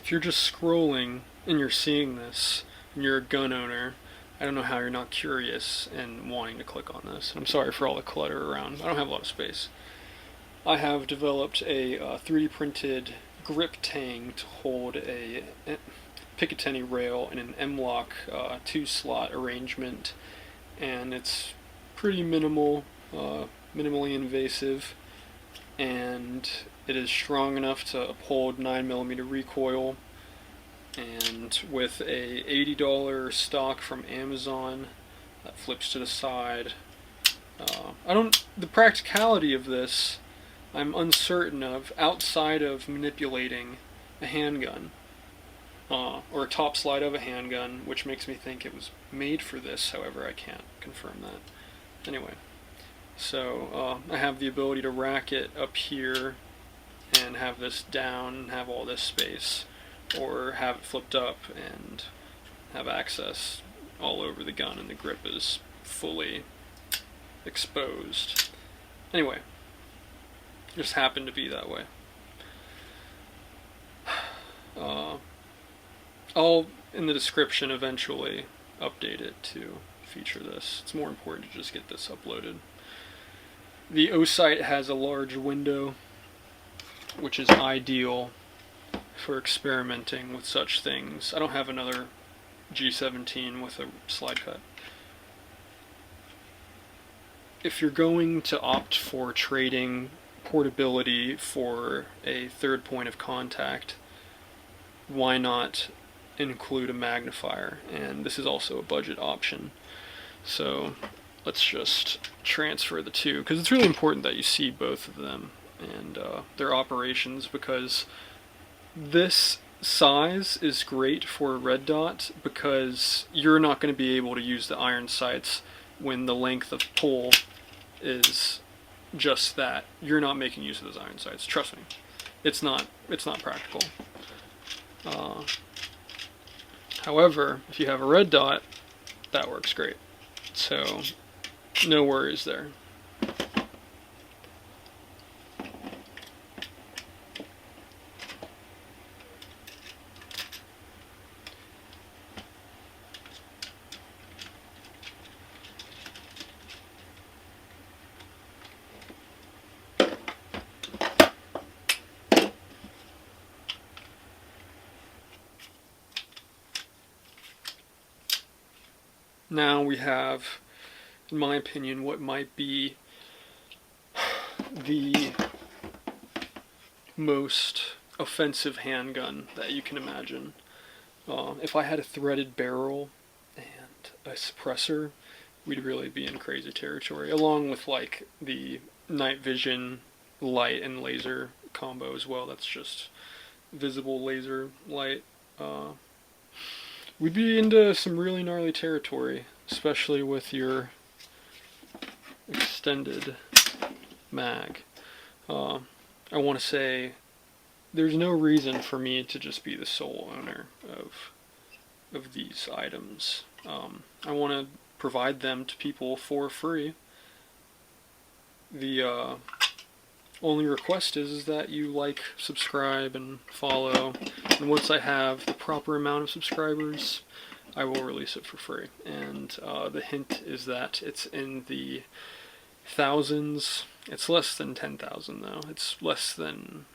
if you're just scrolling and you're seeing this and you're a gun owner, I don't know how you're not curious and wanting to click on this. I'm sorry for all the clutter around. I don't have a lot of space. I have developed a 3D printed grip tang to hold a Picatinny rail in an M-lock 2-slot arrangement, and it's pretty minimally invasive, and it is strong enough to uphold 9mm recoil, and with a $80 stock from Amazon that flips to the side. The practicality of this I'm uncertain of outside of manipulating a handgun, or a top slide of a handgun, which makes me think it was made for this. However, I can't confirm that. Anyway, so I have the ability to rack it up here and have this down and have all this space, or have it flipped up and have access all over the gun, and the grip is fully exposed. Anyway, just happened to be that way. I'll, in the description, eventually update it to feature this. It's more important to just get this uploaded. The O sight has a large window, which is ideal for experimenting with such things. I don't have another G17 with a slide cut. If you're going to opt for trading portability for a third point of contact, why not include a magnifier? And this is also a budget option. So let's just transfer the two, because it's really important that you see both of them and their operations, because this size is great for a red dot because you're not going to be able to use the iron sights when the length of pull is just that. You're not making use of those iron sights. Trust me, it's not practical. However, if you have a red dot, that works great. So no worries there. Now we have, in my opinion, what might be the most offensive handgun that you can imagine. If I had a threaded barrel and a suppressor, we'd really be in crazy territory, along with like the night vision light and laser combo as well. That's just visible laser light. We'd be into some really gnarly territory, especially with your extended mag. I want to say there's no reason for me to just be the sole owner of these items. I want to provide them to people for free. The only request is that you like, subscribe, and follow. And once I have the proper amount of subscribers, I will release it for free. And the hint is that it's in the thousands. It's less than 10,000 though. It's less than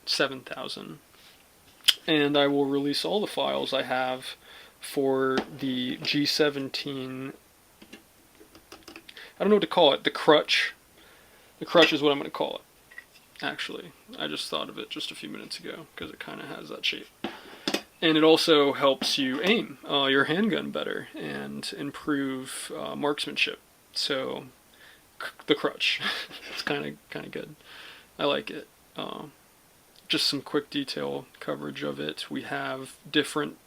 7,000. And I will release all the files I have for the G17. I don't know what to call it. The Crutch. The Crutch is what I'm going to call it. Actually, I just thought of it just a few minutes ago because it kind of has that shape. And it also helps you aim your handgun better and improve marksmanship. So, the Crutch. It's kind of good. I like it. Just some quick detail coverage of it. We have different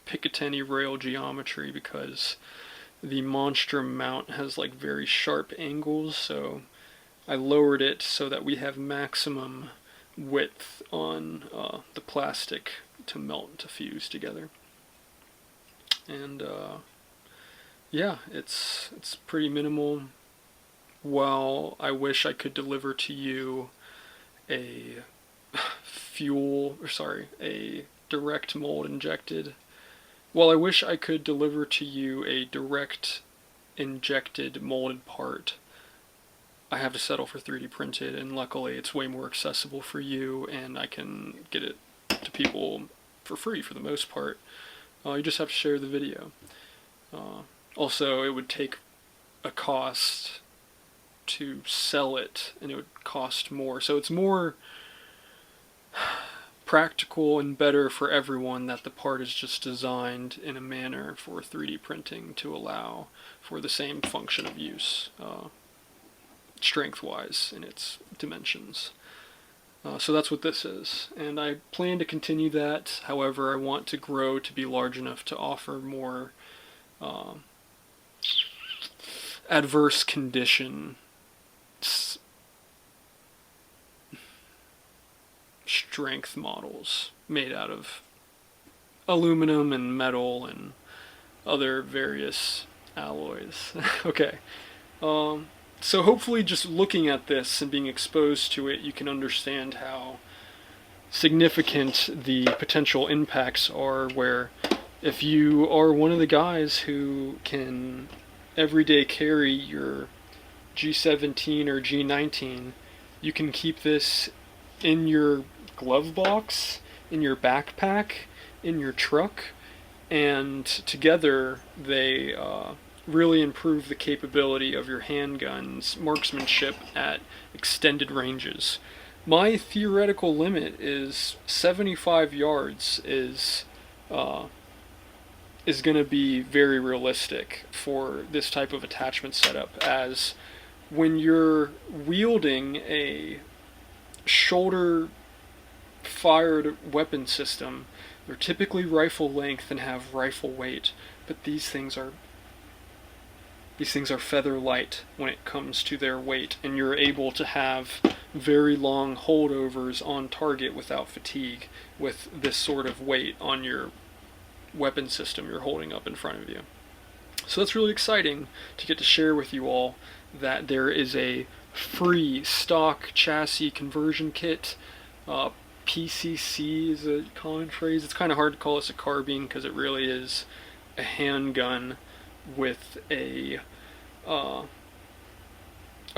Picatinny rail geometry because the Monstrum mount has like very sharp angles, so I lowered it so that we have maximum width on the plastic to melt and to fuse together. And yeah, it's pretty minimal. While I wish I could deliver to you a direct mold injected. Well, I wish I could deliver to you a direct injected molded part. I have to settle for 3D printed, and luckily it's way more accessible for you, and I can get it to people for free for the most part. You just have to share the video. Also, it would take a cost to sell it, and it would cost more. So it's more practical and better for everyone that the part is just designed in a manner for 3D printing to allow for the same function of use, strength-wise in its dimensions. So that's what this is, and I plan to continue that. However, I want to grow to be large enough to offer more adverse condition strength models made out of aluminum and metal and other various alloys. Okay. So hopefully just looking at this and being exposed to it, you can understand how significant the potential impacts are, where if you are one of the guys who can everyday carry your G17 or G19, you can keep this in your glove box, in your backpack, in your truck, and together they really improve the capability of your handgun's marksmanship at extended ranges. My theoretical limit is 75 yards is going to be very realistic for this type of attachment setup, as when you're wielding a shoulder fired weapon system, they're typically rifle length and have rifle weight, but these things are feather light when it comes to their weight, and you're able to have very long holdovers on target without fatigue with this sort of weight on your weapon system you're holding up in front of you. So that's really exciting to get to share with you all that there is a free stock chassis conversion kit. PCC is a common phrase. It's kind of hard to call this a carbine because it really is a handgun with a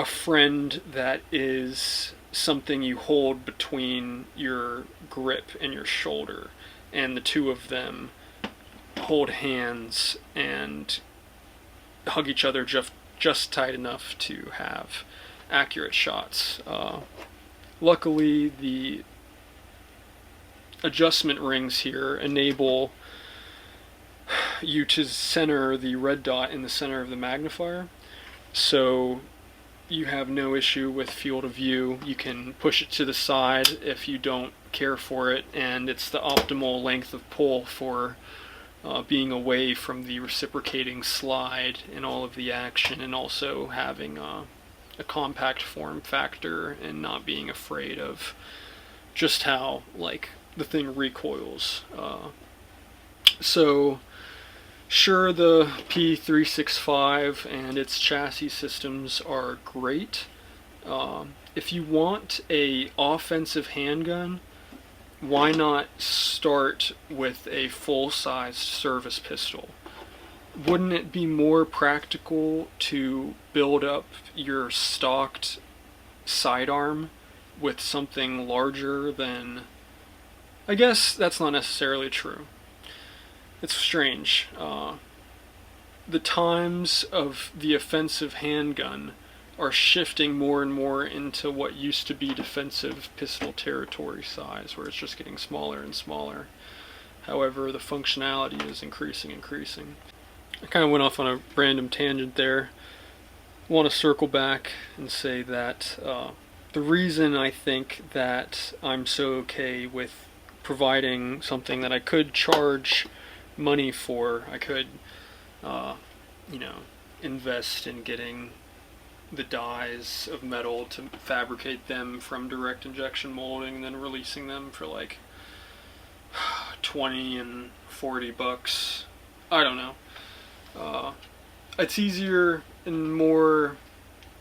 friend that is something you hold between your grip and your shoulder, and the two of them hold hands and hug each other just tight enough to have accurate shots. Luckily, the adjustment rings here enable you to center the red dot in the center of the magnifier, so you have no issue with field of view. You can push it to the side if you don't care for it, and it's the optimal length of pull for being away from the reciprocating slide and all of the action, and also having a compact form factor and not being afraid of just how the thing recoils. So sure, the P365 and its chassis systems are great. If you want a offensive handgun, why not start with a full-sized service pistol? Wouldn't it be more practical to build up your stocked sidearm with something larger than... I guess that's not necessarily true. It's strange. The times of the offensive handgun are shifting more and more into what used to be defensive pistol territory size, where it's just getting smaller and smaller. However, the functionality is increasing. I kind of went off on a random tangent there. I want to circle back and say that the reason I think that I'm so okay with providing something that I could charge money for, I could invest in getting the dies of metal to fabricate them from direct injection molding, and then releasing them for like $20 and $40. I don't know. It's easier and more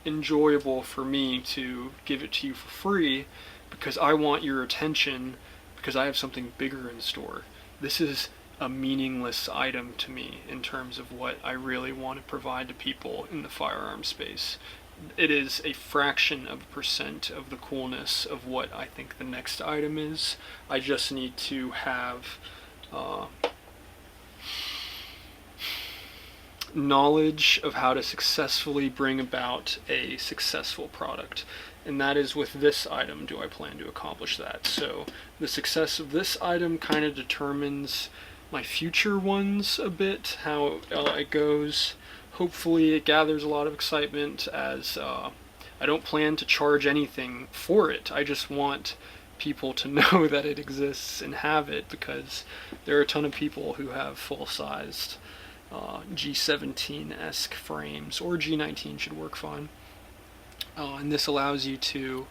enjoyable for me to give it to you for free, because I want your attention, because I have something bigger in store. This is a meaningless item to me in terms of what I really want to provide to people in the firearm space. It is a fraction of a percent of the coolness of what I think the next item is. I just need to have knowledge of how to successfully bring about a successful product. And that is with this item do I plan to accomplish that. So the success of this item kind of determines my future ones a bit, how it goes. Hopefully it gathers a lot of excitement, as I don't plan to charge anything for it. I just want people to know that it exists and have it, because there are a ton of people who have full-sized G17-esque frames, or G19 should work fine. And this allows you to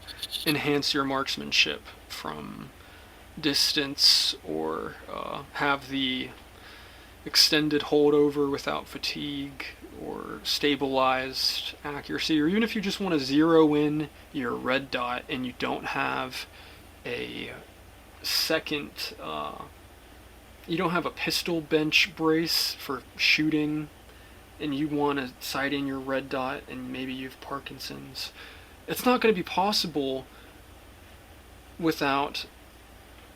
enhance your marksmanship from distance, or have the extended holdover without fatigue, or stabilized accuracy, or even if you just want to zero in your red dot and you don't have a second, you don't have a pistol bench brace for shooting, and you want to sight in your red dot and maybe you have Parkinson's. It's not going to be possible without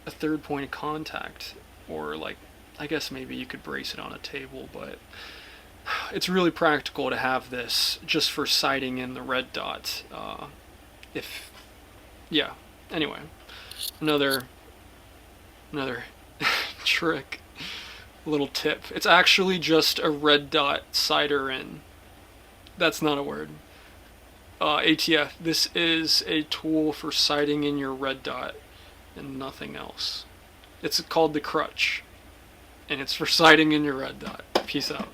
a third point of contact, or like, I guess maybe you could brace it on a table, but it's really practical to have this just for sighting in the red dot. Yeah, anyway, another trick, little tip. It's actually just a red dot sighter in. That's not a word. ATF, this is a tool for sighting in your red dot and nothing else. It's called the Crutch, and it's for sighting in your red dot. Peace out.